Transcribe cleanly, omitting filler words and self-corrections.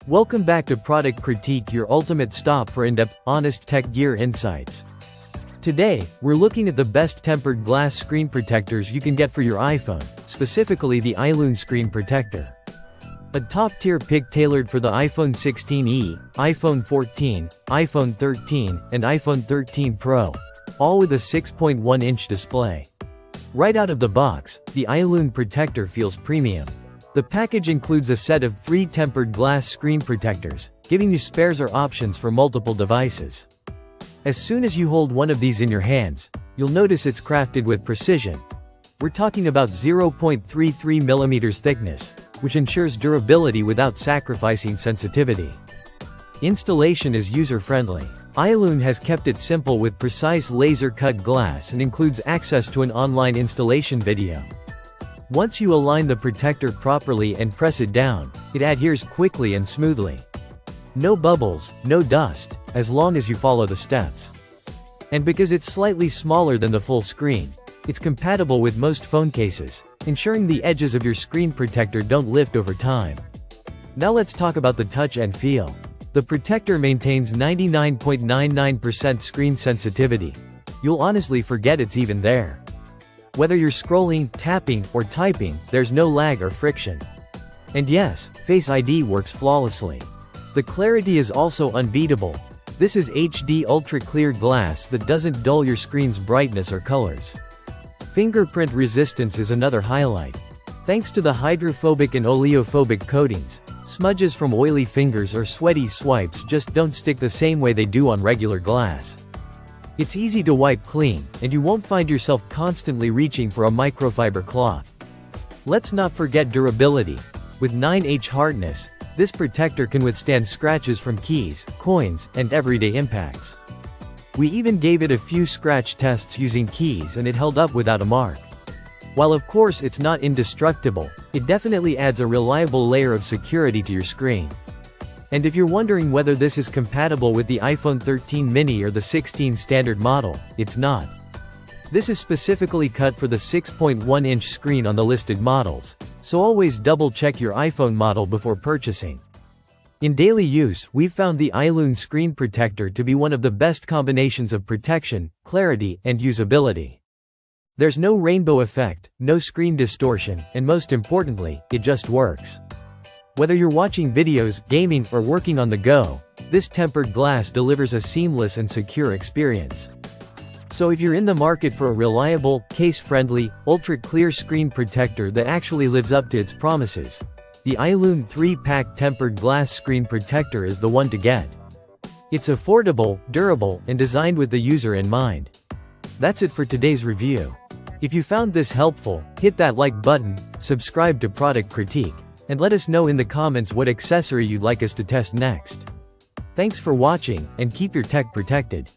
Welcome back to Product Critique, your ultimate stop for in-depth, honest tech gear insights. Today, we're looking at the best tempered glass screen protectors you can get for your iPhone, specifically the Ailun screen protector. A top-tier pick tailored for the iPhone 16e, iPhone 14, iPhone 13, and iPhone 13 Pro, all with a 6.1-inch display. Right out of the box, the Ailun protector feels premium. The package includes a set of 3 tempered glass screen protectors, giving you spares or options for multiple devices. As soon as you hold one of these in your hands, you'll notice it's crafted with precision. We're talking about 0.33 mm thickness, which ensures durability without sacrificing sensitivity. Installation is user-friendly. Ailun has kept it simple with precise laser-cut glass and includes access to an online installation video. Once you align the protector properly and press it down, it adheres quickly and smoothly. No bubbles, no dust, as long as you follow the steps. And because it's slightly smaller than the full screen, it's compatible with most phone cases, ensuring the edges of your screen protector don't lift over time. Now let's talk about the touch and feel. The protector maintains 99.99% screen sensitivity. You'll honestly forget it's even there. Whether you're scrolling, tapping, or typing, there's no lag or friction. And yes, Face ID works flawlessly. The clarity is also unbeatable. This is HD ultra-clear glass that doesn't dull your screen's brightness or colors. Fingerprint resistance is another highlight. Thanks to the hydrophobic and oleophobic coatings, smudges from oily fingers or sweaty swipes just don't stick the same way they do on regular glass. It's easy to wipe clean, and you won't find yourself constantly reaching for a microfiber cloth. Let's not forget durability. With 9H hardness, this protector can withstand scratches from keys, coins, and everyday impacts. We even gave it a few scratch tests using keys and it held up without a mark. While of course it's not indestructible, it definitely adds a reliable layer of security to your screen. And if you're wondering whether this is compatible with the iPhone 13 mini or the 16 standard model, it's not. This is specifically cut for the 6.1-inch screen on the listed models, so always double-check your iPhone model before purchasing. In daily use, we've found the Ailun screen protector to be one of the best combinations of protection, clarity, and usability. There's no rainbow effect, no screen distortion, and most importantly, it just works. Whether you're watching videos, gaming, or working on the go, this tempered glass delivers a seamless and secure experience. So if you're in the market for a reliable, case-friendly, ultra-clear screen protector that actually lives up to its promises, the Ailun 3-pack tempered glass screen protector is the one to get. It's affordable, durable, and designed with the user in mind. That's it for today's review. If you found this helpful, hit that like button, subscribe to Product Critique, and let us know in the comments what accessory you'd like us to test next. Thanks for watching, and keep your tech protected.